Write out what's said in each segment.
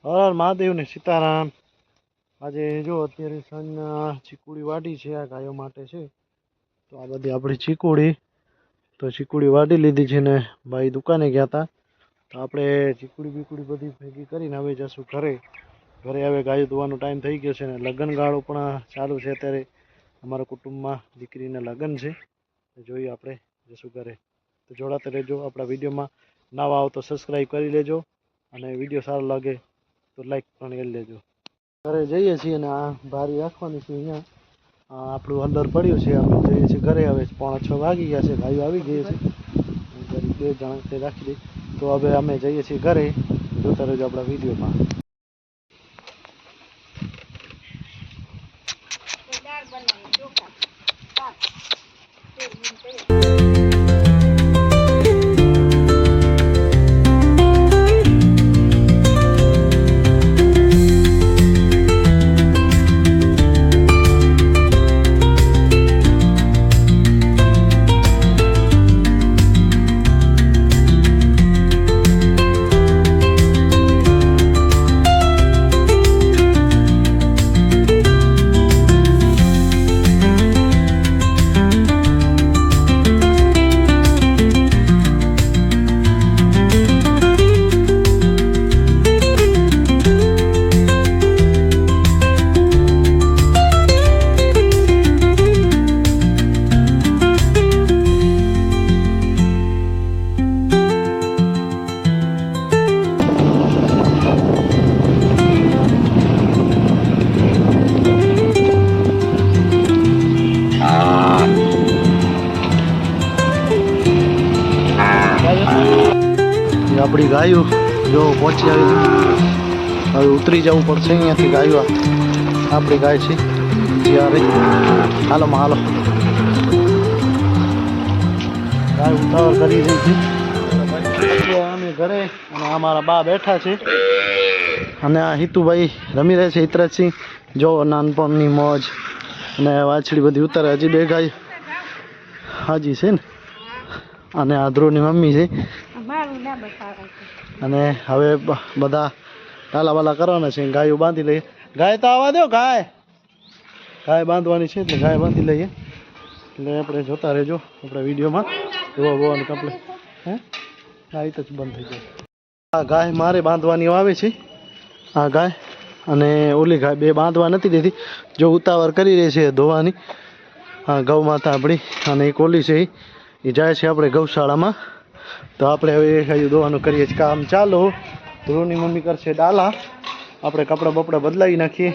હર હર મહાદેવ ને સીતારામ। આજે જો અત્યારે સાંજના ચીકુડી વાડી છે, આ ગાયો માટે છે। તો આ બધી આપણી ચીકુડી, તો ચીકુડી વાડી લીધી છે ને ભાઈ દુકાને ગયા હતા। તો આપણે ચીકુડી બીકુડી બધી ભેગી કરીને હવે જશું ઘરે। ઘરે હવે ગાયો ધોવાનો ટાઈમ થઈ ગયો છે ને લગ્ન ગાળો પણ ચાલુ છે અત્યારે અમારા કુટુંબમાં। દીકરીના લગ્ન છે, જોઈએ આપણે જશું ઘરે। તો જોડાતા રહેજો આપણા વિડીયોમાં। નવા આવો તો સબસ્ક્રાઈબ કરી લેજો અને વિડીયો સારો લાગે તો લાઈક પણ કરી લેજો। ઘરે જઈએ છીએ અને આ બારી રાખવાની છે અહીંયા। આપણું અંદર પડ્યું છે, અમે જઈએ છીએ ઘરે। હવે 5:45 વાગી ગયા છે, ગાયો આવી ગઈ છે, બે જણા તે રાખી દઈ। તો હવે અમે જઈએ છીએ ઘરે, જોતા રહેજો આપણા વિડીયોમાં। આપણી ગાયો જો પહોંચી આવી, હવે ઉતરી જવું પડશે અહીંયાથી। ગાયો આપણી ગાય છે જ્યારે હાલોમાં હાલો, ગાય ઉતાવળ કરી રહી છે। અમે ઘરે અને અમારા બા બેઠા છે અને આ હિતુભાઈ રમી રહે છે। હિતરાજસિંહ જો નાનપણની મોજ અને વાછડી બધી ઉતારે। હજી બે ગાય હાજી છે ને, અને આ ધ્રુવની મમ્મી છે। અને હવે બધા ડાલા બાલા કરવાના છે, ગાયો બાંધી લઈએ। ગાય તો આવવા દો, ગાય બાંધવાની છે એટલે ગાય બાંધી લઈએ। એટલે આપણે જોતા રહેજો આપણા વિડીયોમાં। જોવાનું કમ્પ્લીટ હે ગાય તો જ બંધ થઈ જાય। આ ગાય મારે બાંધવાની આવે છે, આ ગાય અને ઓલી ગાય બે બાંધવા નથી દેતી, જો ઉતાવળ કરી રહી છે ધોવાની। હા ગૌ માતા આપણી, અને એક ઓલી છે એ જાય છે આપણે ગૌશાળામાં। તો આપણે હવે ગાયું ધોવાનું કરીએ છીએ, કામ ચાલો। ધ્રુવની મમ્મી કરશે ડાલા, આપણે કપડાં બપડા બદલાવી નાખીએ,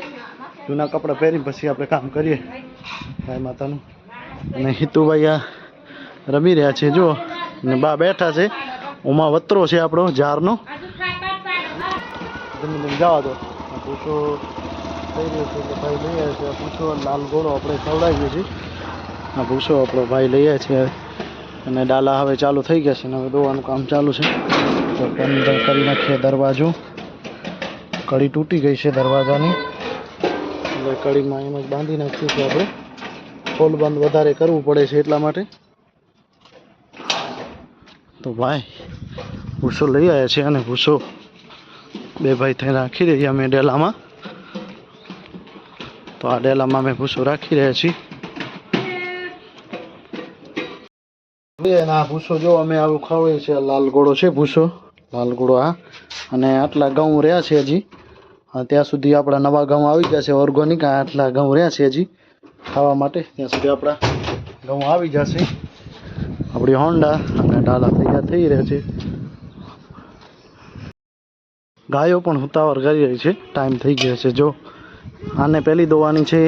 જૂના કપડાં પહેરી પછી આપણે કામ કરીએ ગાય માતાનું। અને હિતુભાઈ આ રમી રહ્યા છે જો, ને બા બેઠા છે। ઉમા વતરો છે આપણો ઝારનો, જવા દો। પૂછો થઈ રહ્યો છે એટલે ભાઈ લઈ આવ્યા છે। પૂછો લાલ ગોળો આપણે ખવડાવીએ છીએ। આ ભૂસો આપણો ભાઈ લઈ આવ્યા છે અને ડાલા હવે ચાલુ થઈ ગયા છે ને હવે ધોવાનું કામ ચાલુ છે। તો અંદર કરી નાખીએ દરવાજો, કડી તૂટી ગઈ છે દરવાજાની, એટલે કડીમાં એમ જ બાંધી નાખીએ છીએ આપણે। ખોલ બંધ વધારે કરવું પડે છે એટલા માટે। તો ભાઈ ભૂસો લઈ આવ્યા છે અને ભૂસો બે ભાઈ થઈને રાખી રહ્યા અમે ડેલામાં। તો આ ડેલામાં અમે ભૂસો રાખી રહ્યા છીએ। આ ભૂસો જો અમે આવું ખાવીએ છીએ, લાલ ગોળો છે ભૂસો, લાલ ગોળો આ। અને આટલા ઘઉં રહ્યા છે હજી, ત્યાં સુધી આપણા નવા ઘઉં આવી જશે ઓર્ગોનિક। આટલા ઘઉં રહ્યા છે હજી ખાવા માટે, ત્યાં સુધી આપણા ઘઉં આવી જશે। આપણી હોન્ડા અને ડાલા તૈયાર થઈ રહ્યા છે। ગાયો પણ ઉતાવળ કરી રહી છે, ટાઈમ થઈ ગયો છે। જો આને પહેલી દોવાની છે,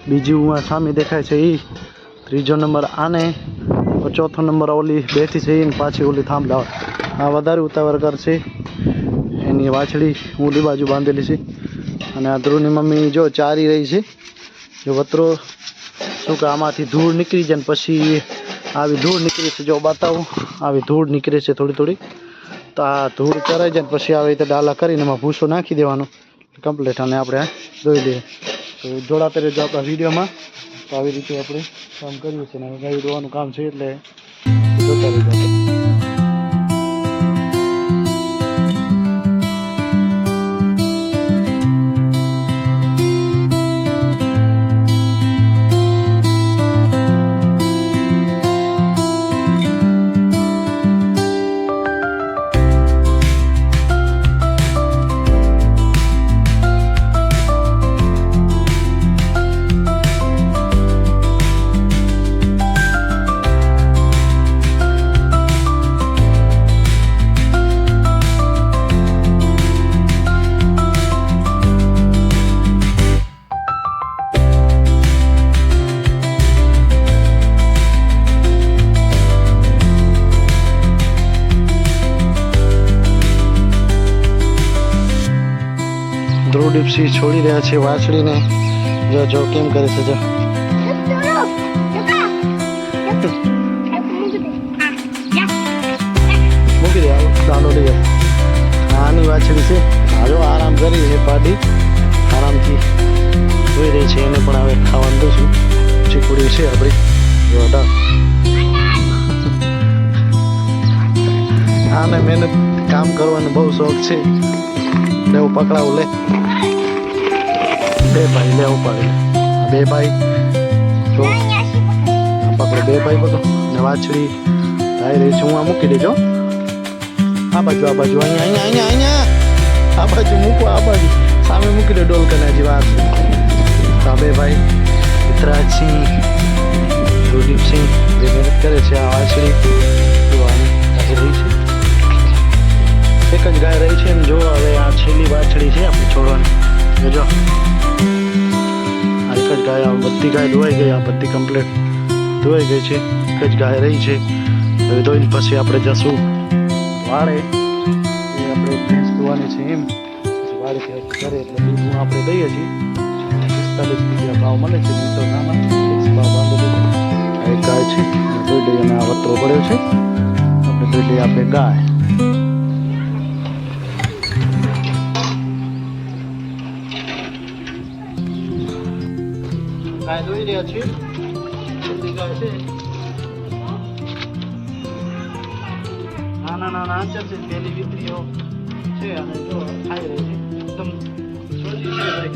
બીજી સામે દેખાય છે એ, ત્રીજો નંબર આને, ચોથો નંબર ઓલી બેઠી છે એને પાછી ઓલી થાંભલા। આ વધારે ઉતાવળ કરશે, એની વાછડી ઓલી બાજુ બાંધેલી છે। અને આ ધ્રુવની મમ્મી જો ચારી રહી છે। જો વતરો શું કે આમાંથી ધૂળ નીકળી જાય ને પછી આવી ધૂળ નીકળે છે, જો બતાવું આવી ધૂળ નીકળે છે થોડી થોડી। તો આ ધૂળ ચરાઈ જાય ને પછી આવી રીતે ડાલા કરીને એમાં ભૂસો નાખી દેવાનો કમ્પ્લીટ, અને આપણે ધોઈ લઈએ। તો જોડાતા રહેજો આપણા વિડીયોમાં। તો આવી રીતે આપણે કામ કરીએ છીએ અને ગાય ધોવાનું કામ છે એટલે જોતા રહેજો। ધ્રુવદીપસિંહ છોડી રહ્યા છે વાછડીને. જો જો કેમ કરે છે જો. મૂકી દે દાલો લઈ જાય. આની વાછડી છે. હાલો આરામ કરી એ પાડી આરામથી જોઈ રહી છે. એને પણ હવે ખાવાનું દઉં છું. ચીકુડી છે આપણી જો હટા. આને મહેનત કામ કરવાનો બહુ શોખ છે. લેવું પકડાવું લે. બે ભાઈ લે ઉપાડી લે. બે ભાઈ જો પકડો. બે ભાઈ પકડો ને વાછડી આવી રહી છે. હું આ મૂકી દેજો. આ બાજુ અહીંયા અહીંયા અહીંયા આ બાજુ મૂકો. આ બાજુ સામે મૂકી દે ડોલકના જેવી વાછડી. તો આ બે ભાઈ વિતરાજસિંહ ધ્રુવદીપસિંહ જે મહેનત કરે છે આ વાછડી જોવાની રહી છે. એક જ ગાય રહી છે ને જો હવે આ છેલ્લી વાછડી છે આપણે છોડવાની. જોજો આ એક જ ગાય. બધી ગાય ધોવાઈ ગઈ. આ બધી કમ્પ્લીટ ધોવાઈ ગઈ છે. એક જ ગાય રહી છે. હવે ધોઈને પછી આપણે જશું વાળે. એ આપણે ભેંસ ધોવાની છે એમ પછી વાળેથી કરે એટલે દૂધ આપણે દઈએ છીએ. 45 રૂપિયા ભાવ મળે છે લીટર નામાં. ભાવ બાંધી દીધો. આ એક ગાય છે ધોઈ લઈએ અને આ વતરો પડ્યો છે આપણે ધોઈ લઈએ આપણે ગાય. ગાય ધોઈ રહ્યા છીએ. છેલ્લી ગાય છે. નાના નાના આંચર છે. પેલી દીકરીઓ છે અને જો ખાઈ રહી છે. એકદમ છોડી છે ભાઈ.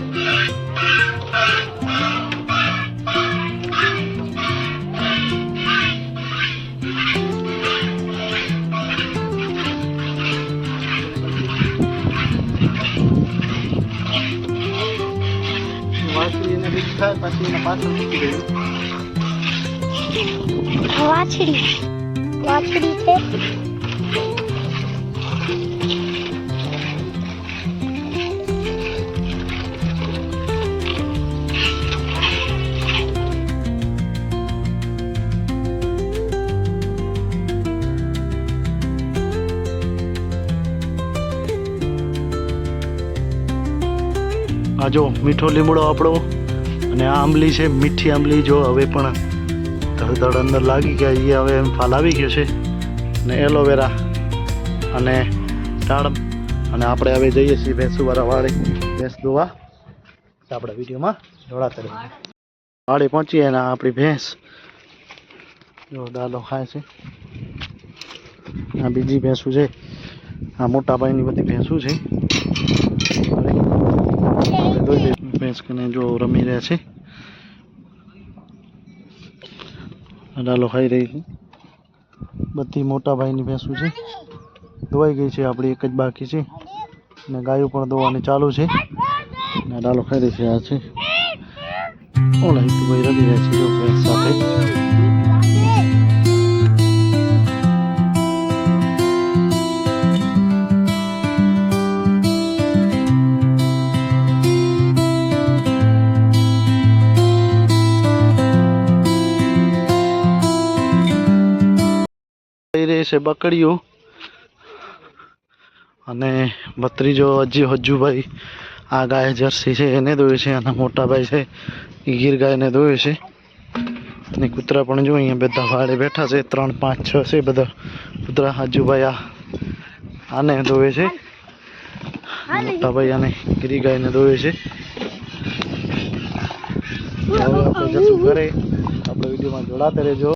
વાછડી એને બીજ ખાય પછી એને પાછળ મૂકી દેવું. વાછડી છે. આ જો મીઠો લીમડો આપણો અને આ આંબલી છે. મીઠી આંબલી જો હવે પણ ધડધડ અંદર લાગી ગયા. એ હવે ફાલ આવી ગયો છે. ને એલોવેરા અને દાડમ. અને આપણે હવે જઈએ છીએ ભેંસુવાળા વાળે ભેંસ દોવા. આપણા વિડીયોમાં જોડાતા રહીએ. વાળે પહોંચીએ અને આપણી ભેંસ જો દાલો ખાય છે. આ બીજી ભેંસું છે. આ મોટા ભાઈની બધી ભેંસું છે. ભેંસ કને જો રમી રહ્યા છે. ડાલો ખાઈ રહી છે. બધી મોટા ભાઈની ભેંસું છે. ધોવાઈ ગઈ છે. આપણી એક જ બાકી છે ને ગાયો પણ ધોવાની ચાલુ છે ને ડાલો ખાઈ રહી છે. આ છે ઓલા ભાઈ રમી રહ્યા છે જો ભેંસ સાથે. છે બકડીઓ અને ભત્રીજો હજુભાઈ આ ગાય જર્સી છે એને દોવે છે. અને મોટા ભાઈ છે એ ગીર ગાયને દોવે છે. અને કૂતરા પણ જો અહીંયા બધા વાળે બેઠા છે. 3, 5, 6 છે બધા કૂતરા. હજુભાઈ આને દોવે છે. મોટા ભાઈ આને ગીરી ગાયને દોવે છે. આપણે જશું ઘરે. આપણે વિડીયોમાં જોડાતા રહેજો.